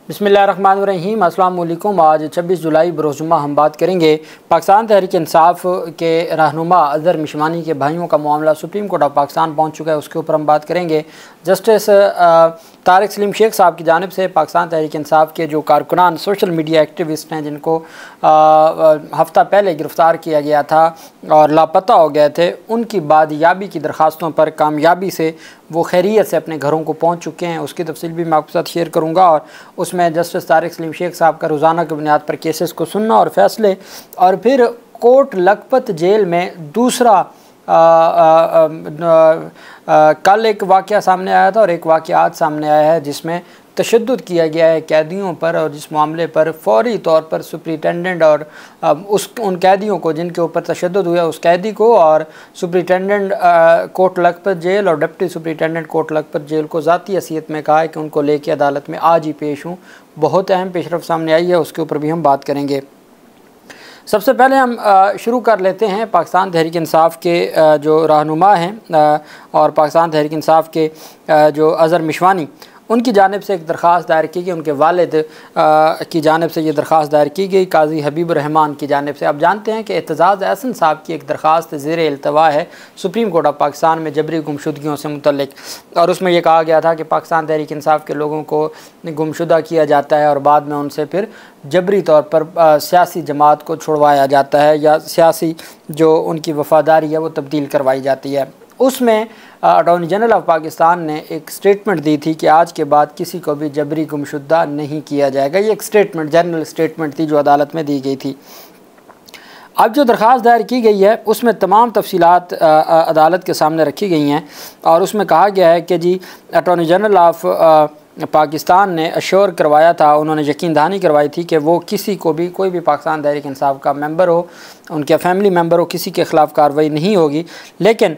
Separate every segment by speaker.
Speaker 1: बिस्मिल्लाहिर्रहमानिर्रहीम। अस्सलाम वालेकुम। आज 26 जुलाई बरोज़ुम्मा हम बात करेंगे पाकिस्तान तहरीक इंसाफ के रहनुमा अज़हर मिशवानी के भाइयों का मामला सुप्रीम कोर्ट ऑफ पाकिस्तान पहुंच चुका है, उसके ऊपर हम बात करेंगे। जस्टिस तारिक सलीम शेख साहब की जानिब से पाकिस्तान तहरीक इंसाफ के जो कारकुनान सोशल मीडिया एक्टिविस्ट हैं, जिनको हफ़्ता पहले गिरफ़्तार किया गया था और लापता हो गए थे, उनकी बादियाबी की दरख्वास्तों पर कामयाबी से वो खैरियत से अपने घरों को पहुँच चुके हैं। उसकी तफसील भी मैं आपके साथ शेयर करूँगा और उसमें जस्टिस तारिक सलीम शेख साहब का रोज़ाना की बुनियाद पर केसेस को सुनना और फैसले, और फिर कोट लखपत जेल में दूसरा कल एक वाक़या सामने आया था और एक वाक़या आज सामने आया है जिसमें तशद्दुद किया गया है कैदियों पर, और जिस मामले पर फौरी तौर पर सुप्रिटेंडेंट और उन कैदियों को जिनके ऊपर तशद्दुद हुआ, उस कैदी को और सुप्रिटेंडेंट कोट लखपत जेल और deputy superintendent Kot Lakhpat jail को ज़ाती हैसियत में कहा है कि उनको लेके अदालत में आज ही पेश हूँ। बहुत अहम पेशरफ सामने आई है, उसके ऊपर भी हम बात करेंगे। सबसे पहले हम शुरू कर लेते हैं पाकिस्तान तहरीक इंसाफ के जो रहनुमा हैं और पाकिस्तान तहरीक इंसाफ के जो अज़हर मिशवानी, उनकी जानिब से एक दरख्वास्त दायर की गई। उनके वालिद की जानिब से ये दरख्वास्त दायर की गई काजी हबीब रहमान की जानिब से। आप जानते हैं कि एतजाज़ एहसन साहब की एक दरख्वास्त ज़ेर इल्तवा है सुप्रीम कोर्ट ऑफ पाकिस्तान में जबरी गुमशुदगियों से मुतल्लिक, और उसमें यह कहा गया था कि पाकिस्तान तहरीक इंसाफ के लोगों को गुमशुदा किया जाता है और बाद में उनसे फिर जबरी तौर पर सियासी जमात को छुड़वाया जाता है या सियासी जो उनकी वफ़ादारी है वो तब्दील करवाई जाती है। उसमें अटॉर्नी जनरल ऑफ पाकिस्तान ने एक स्टेटमेंट दी थी कि आज के बाद किसी को भी जबरी गुमशुदा नहीं किया जाएगा। ये एक स्टेटमेंट, जनरल स्टेटमेंट थी जो अदालत में दी गई थी। अब जो दरख्वास्त दायर की गई है उसमें तमाम तफसीलात अदालत के सामने रखी गई हैं और उसमें कहा गया है कि जी अटॉर्नी जनरल ऑफ पाकिस्तान ने अश्योर करवाया था, उन्होंने यकीन दहानी करवाई थी कि वो किसी को भी, कोई भी पाकिस्तान तहरीक इंसाफ का मेंबर हो, उनके फैमिली मेंबर हो, किसी के ख़िलाफ़ कार्रवाई नहीं होगी। लेकिन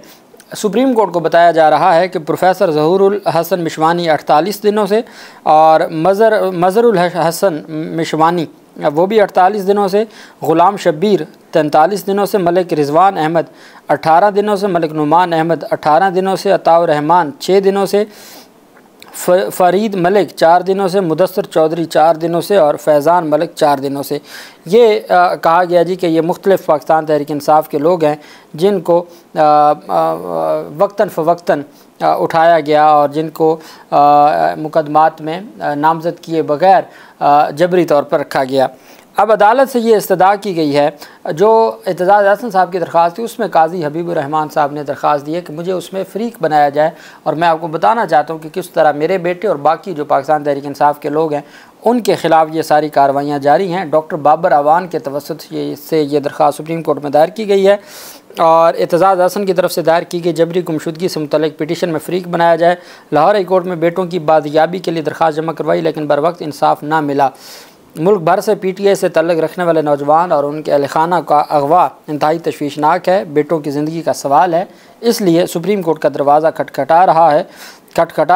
Speaker 1: सुप्रीम कोर्ट को बताया जा रहा है कि प्रोफेसर ज़हूरुल हसन मिशवानी 48 दिनों से और मज़रुल हसन मिशवानी वो भी 48 दिनों से, ग़ुलाम शब्बीर 43 दिनों से, मलिक रिजवान अहमद 18 दिनों से, मलिक नुमान अहमद 18 दिनों से, अताउर रहमान 6 दिनों से, फ़रीद मलिक 4 दिनों से, मुदस्सर चौधरी 4 दिनों से और फैज़ान मलिक 4 दिनों से। ये कहा गया जी कि ये मुख्तलिफ़ पाकिस्तान तहरीक इंसाफ के लोग हैं जिनको वक्तन फ़वक्तन उठाया गया और जिनको मुकदमात में नामज़द किए बग़ैर जबरी तौर पर रखा गया। अब अदालत से ये इस्तदा की गई है, जो एतजाज़ एहसन साहब की दरख्वास्त थी उसमें काजी हबीब रहमान साहब ने दरख्वास्त दी है कि मुझे उसमें फ़रीक बनाया जाए और मैं आपको बताना चाहता हूँ कि किस तरह मेरे बेटे और बाकी जो पाकिस्तान तहरीक इंसाफ के लोग हैं उनके ख़िलाफ़ ये सारी कार्रवाइयाँ जारी हैं। डॉक्टर बाबर अवान के तवस्सुत से ये दरख्वास्त सुप्रीम कोर्ट में दायर की गई है और एतजाज़ एहसन की तरफ से दायर की गई जबरी गुमशुदगी से मुतल्लिक पिटीशन में फ़रीक बनाया जाए। लाहौर हाई कोर्ट में बेटों की बादियाबी के लिए दरख्वास्त जमा करवाई लेकिन बर वक्त इंसाफ ना मिला। मुल्क भर से PTI से तल्लुक़ रखने वाले नौजवान और उनके अहल खाना का अगवा इंतहाई तशवीशनाक है, बेटों की ज़िंदगी का सवाल है, इसलिए सुप्रीम कोर्ट का दरवाज़ा खटखटा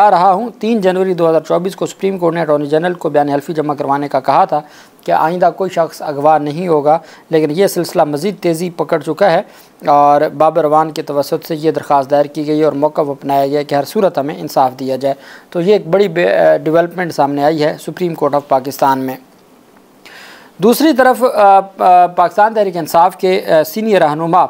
Speaker 1: रहा हूँ। 3 जनवरी 2024 को सुप्रीम कोर्ट ने अटॉर्नी जनरल को बयान हल्फी जमा करवाने का कहा था कि आइंदा कोई शख्स अगवा नहीं होगा, लेकिन यह सिलसिला मज़ीद तेज़ी पकड़ चुका है और बाबर अवान के तवस्सुत से ये दरख्वास्त दायर की गई और मौक़िफ़ अपनाया गया कि हर सूरत हमें इंसाफ दिया जाए। तो ये एक बड़ी डेवलपमेंट सामने आई है सुप्रीम कोर्ट ऑफ पाकिस्तान में। दूसरी तरफ पाकिस्तान तहरीक इंसाफ के सीनियर रहनुमा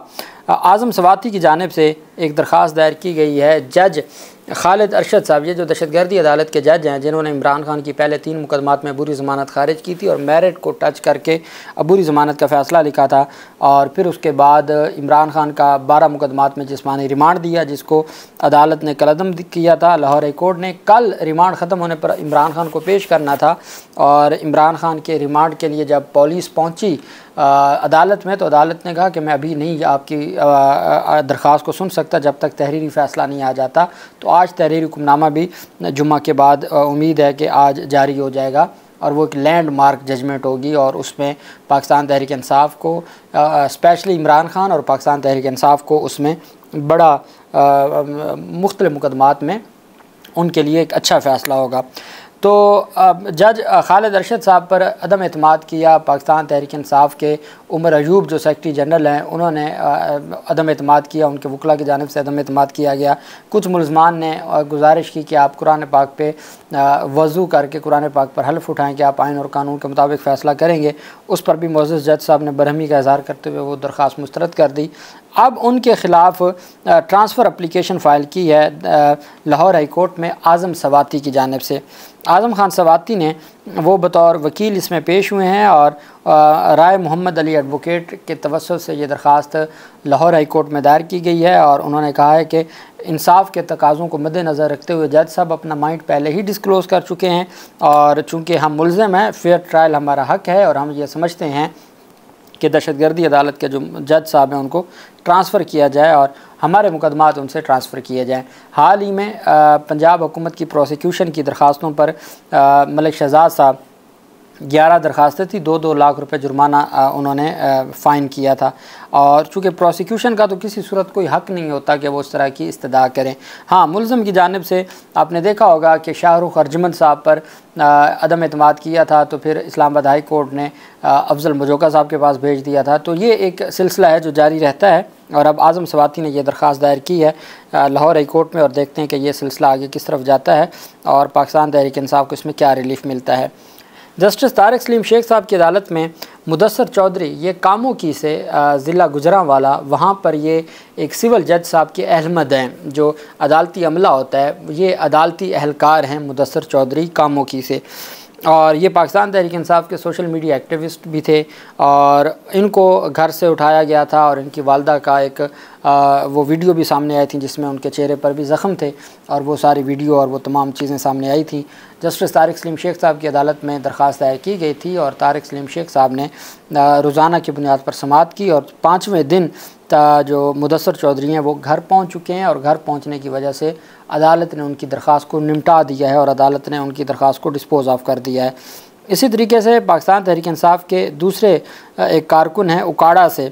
Speaker 1: आज़म सवाती की जानिब से एक दरख्वास्त दायर की गई है। जज खालिद अरशद साहब, ये जो दहशतगर्दी अदालत के जज हैं जिन्होंने इमरान खान की पहले 3 मुकदमात में अबूरी ज़मानत खारिज की थी और मेरिट को टच करके अबूरी ज़मानत का फ़ैसला लिखा था और फिर उसके बाद इमरान खान का 12 मुकदमात में जिस्मानी रिमांड दिया जिसको अदालत ने कलअदम किया था। लाहौर हाई कोर्ट ने कल रिमांड ख़त्म होने पर इमरान खान को पेश करना था और इमरान खान के रिमांड के लिए जब पुलिस पहुँची अदालत में तो अदालत ने कहा कि मैं अभी नहीं आपकी दरख्वास्त को सुन सकता जब तक तहरीरी फ़ैसला नहीं आ जाता। तो आज तहरीरी हुक्मनामा भी जुम्मा के बाद उम्मीद है कि आज जारी हो जाएगा और वो एक लैंडमार्क जजमेंट होगी और उसमें पाकिस्तान तहरीक इंसाफ को स्पेशली इमरान खान और पाकिस्तान तहरीक इंसाफ को उसमें बड़ा मुख्तलिफ़ मुकदमात में उनके लिए एक अच्छा फ़ैसला होगा। तो जज खालिद अरशद साहब पर अदम एतमाद किया। पाकिस्तान तहरीक इंसाफ के उमर अयूब जो सेक्रेटरी जनरल हैं उन्होंने अदम एतमाद किया, उनके वकला की जानिब से अदम एतमाद किया गया। कुछ मुलजमान ने गुजारिश की कि आप कुरान पाक पे वज़ू करके कुरान पाक पर हल्फ उठाएँ कि आप आइन और कानून के मुताबिक फ़ैसला करेंगे। उस पर भी मोअज़्ज़ज़ जज साहब ने बरहमी का इज़हार करते हुए वो दरख्वास्त मुस्तरद कर दी। अब उनके ख़िलाफ़ ट्रांसफ़र एप्लीकेशन फ़ाइल की है लाहौर हाई कोर्ट में आज़म सवाती की जानिब से। आज़म खान सवाती ने वो बतौर वकील इसमें पेश हुए हैं और राय मोहम्मद अली एडवोकेट के तवस्सुत से ये दरख्वास्त लाहौर हाई कोर्ट में दायर की गई है। और उन्होंने कहा है कि इंसाफ के तकाज़ों को मद्देनज़र रखते हुए जज साहब अपना माइंड पहले ही डिस्क्लोज़ कर चुके हैं और चूँकि हम मुल्ज़िम हैं, फेयर ट्रायल हमारा हक़ है और हम ये समझते हैं कि दहशतगर्दी अदालत के जो जज साहब हैं उनको ट्रांसफ़र किया जाए और हमारे मुकदमात उनसे ट्रांसफ़र किए जाएँ। हाल ही में पंजाब हुकूमत की प्रोसिक्यूशन की दरख्वास्तों पर मलिक शहजाद साहब 11 दरख्वास्तें थी, 2-2 लाख रुपए जुर्माना उन्होंने फ़ाइन किया था। और चूँकि प्रोसिक्यूशन का तो किसी सूरत कोई हक़ नहीं होता कि वो उस तरह की इस्तदा करें। हाँ, मुल्ज़िम की जानिब से आपने देखा होगा कि शाहरुख अर्जमंद साहब पर अदम एतमाद किया था तो फिर इस्लामाबाद हाई कोर्ट ने अफजल मजोका साहब के पास भेज दिया था। तो ये एक सिलसिला है जो जारी रहता है और अब आज़म सवाती ने यह दरख्वास्त दायर की है लाहौर हाई कोर्ट में और देखते हैं कि ये सिलसिला आगे किस तरफ जाता है और पाकिस्तान तहरीक इंसाफ को इसमें क्या रिलीफ मिलता है। जस्टिस तारिक सलीम शेख साहब की अदालत में मुदस्सर चौधरी ये कामों की से ज़िला गुजरांवाला, वहाँ पर ये एक सिविल जज साहब के अहलमद हैं जो अदालती अमला होता है, ये अदालती अहलकार हैं मुदस्सर चौधरी कामों की से। और ये पाकिस्तान तहरीक इंसाफ के सोशल मीडिया एक्टिविस्ट भी थे और इनको घर से उठाया गया था और इनकी वालदा का एक वो वीडियो भी सामने आई थी जिसमें उनके चेहरे पर भी ज़ख़म थे और वो सारी वीडियो और वो तमाम चीज़ें सामने आई थी। जस्टिस तारिक सलीम शेख साहब की अदालत में दरख्वास्त दायर की गई थी और तारिक सलीम शेख साहब ने रोज़ाना की बुनियाद पर समाअत की और 5वें दिन जो मुदस्सर चौधरी हैं वो घर पहुंच चुके हैं और घर पहुंचने की वजह से अदालत ने उनकी दरख्वास्त को निपटा दिया है और अदालत ने उनकी दरख्वास्त को डिस्पोज़ ऑफ कर दिया है। इसी तरीके से पाकिस्तान तहरीक इंसाफ के दूसरे एक कारकुन हैं उकाड़ा से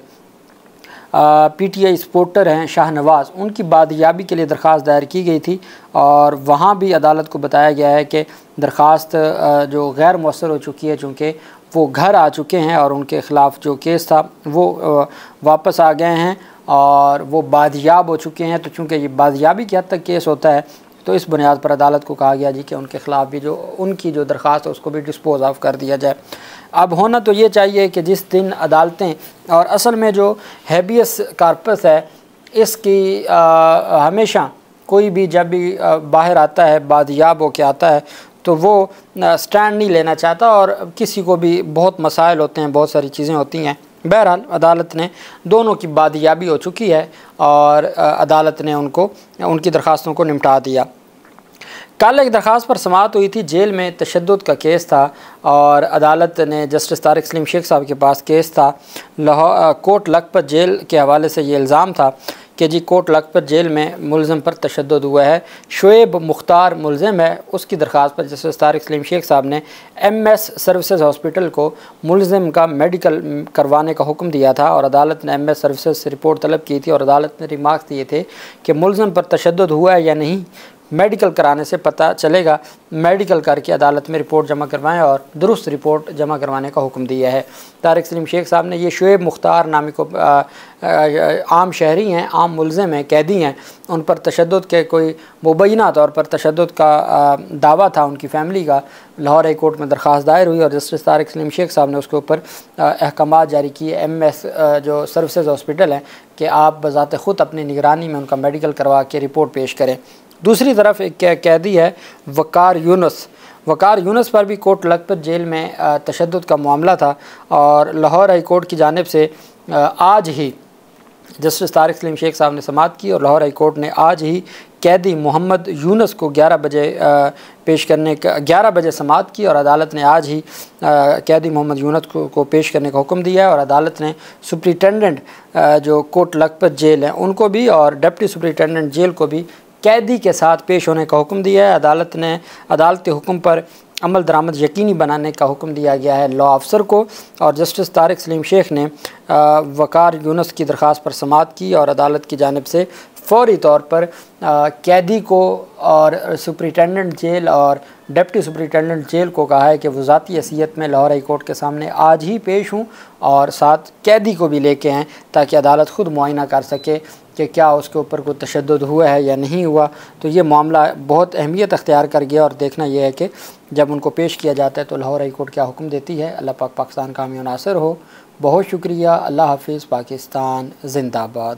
Speaker 1: PTI सपोर्टर हैं शाहनवाज़, उनकी बादियाबी के लिए दरख्वास्त दायर की गई थी और वहाँ भी अदालत को बताया गया है कि दरख्वास्त जो गैर मौसर हो चुकी है चूँकि वो घर आ चुके हैं और उनके ख़िलाफ़ जो केस था वो वापस आ गए हैं और वो बादियाब हो चुके हैं। तो चूँकि ये बादियाबी की हद तक केस होता है तो इस बुनियाद पर अदालत को कहा गया जी कि उनके ख़िलाफ़ भी जो उनकी जो दरख्वास्त है उसको भी डिस्पोज़ ऑफ कर दिया जाए। अब होना तो ये चाहिए कि जिस दिन अदालतें और असल में जो हैबियस कार्पस है इसकी हमेशा कोई भी जब भी बाहर आता है बादियाब होके आता है तो वो स्टैंड नहीं लेना चाहता और किसी को भी बहुत मसाइल होते हैं, बहुत सारी चीज़ें होती हैं। बहरहाल अदालत ने दोनों की बादियाबी हो चुकी है और अदालत ने उनकी दरख्वास्तों को निपटा दिया। कल एक दरख्वास्त पर समाअत हुई थी, जेल में तशद्दुद का केस था और अदालत ने जस्टिस तारिक सलीम शेख साहब के पास केस था। कोट लखपत जेल के हवाले से ये इल्ज़ाम था कि जी कोट लखपत जेल में मुल्ज़िम पर तशद्दुद हुआ है। शुएब मुख्तार मुल्ज़िम है, उसकी दरख्वास्त पर जस्टिस तारिक सलीम शेख साहब ने MS सर्विसेज हॉस्पिटल को मुल्ज़िम का मेडिकल करवाने का हुक्म दिया था और अदालत ने MS सर्विसेज से रिपोर्ट तलब की थी और अदालत ने रिमार्क्स दिए थे कि मुल्ज़िम पर तशद्दुद हुआ है या नहीं मेडिकल कराने से पता चलेगा। मेडिकल करके अदालत में रिपोर्ट जमा करवाएं और दुरुस्त रिपोर्ट जमा करवाने का हुक्म दिया है। तारिक सलीम शेख साहब ने ये शुएब मुख्तार नामी को आम शहरी हैं, आम मुल्ज़िम हैं, कैदी हैं, उन पर तशद्दुद के कोई मुबैना तौर पर तशद्दुद का दावा था उनकी फ़ैमिली का। लाहौर हाई कोर्ट में दरख्वास्त दायर हुई और जस्टिस तारिक सलीम शेख साहब ने उसके ऊपर अहकामात जारी किए MS जो सर्विसेज हॉस्पिटल है कि आप बज़ात ख़ुद अपनी निगरानी में उनका मेडिकल करवा के रिपोर्ट पेश करें। दूसरी तरफ एक कैदी है वकार यूनुस पर भी कोट लखपत जेल में तशद्दुद का मामला था और लाहौर हाई कोर्ट की जानिब से आज ही जस्टिस तारिक सलीम शेख साहब ने समाअत की और लाहौर हाई कोर्ट ने आज ही कैदी मोहम्मद यूनुस को 11 बजे समाअत की और अदालत ने आज ही कैदी मोहम्मद यूनुस को पेश करने का हुक्म दिया है और अदालत ने सुप्रिटेंडेंट जो कोट लखपत जेल है उनको भी और डिप्टी सुप्रिटेंडेंट जेल को भी कैदी के साथ पेश होने का हुक्म दिया है। अदालत ने अदालती हुक्म पर अमल दरामद यकीनी बनाने का हुक्म दिया गया है लॉ अफसर को और जस्टिस तारिक सलीम शेख ने वकार यूनुस की दरख्वास्त पर समाअत की और अदालत की जानिब से फ़ौरी तौर पर कैदी को और सुपरिटेंडेंट जेल और डिप्टी सुपरिटेंडेंट जेल को कहा है कि वो ज़ाती हैसियत में लाहौर हाई कोर्ट के सामने आज ही पेश हों और साथ कैदी को भी लेके आएँ ताकि अदालत ख़ुद मुआयना कर सके कि क्या उसके ऊपर कोई तशद्दुद हुआ है या नहीं हुआ। तो ये मामला बहुत अहमियत अख्तियार कर गया और देखना यह है कि जब उनको पेश किया जाता है तो लाहौर हाई कोर्ट क्या हुक्म देती है। अल्लाह पाक पाकिस्तान कामयाब नासिर हो। बहुत शुक्रिया। अल्लाह हाफिज़। पाकिस्तान जिंदाबाद।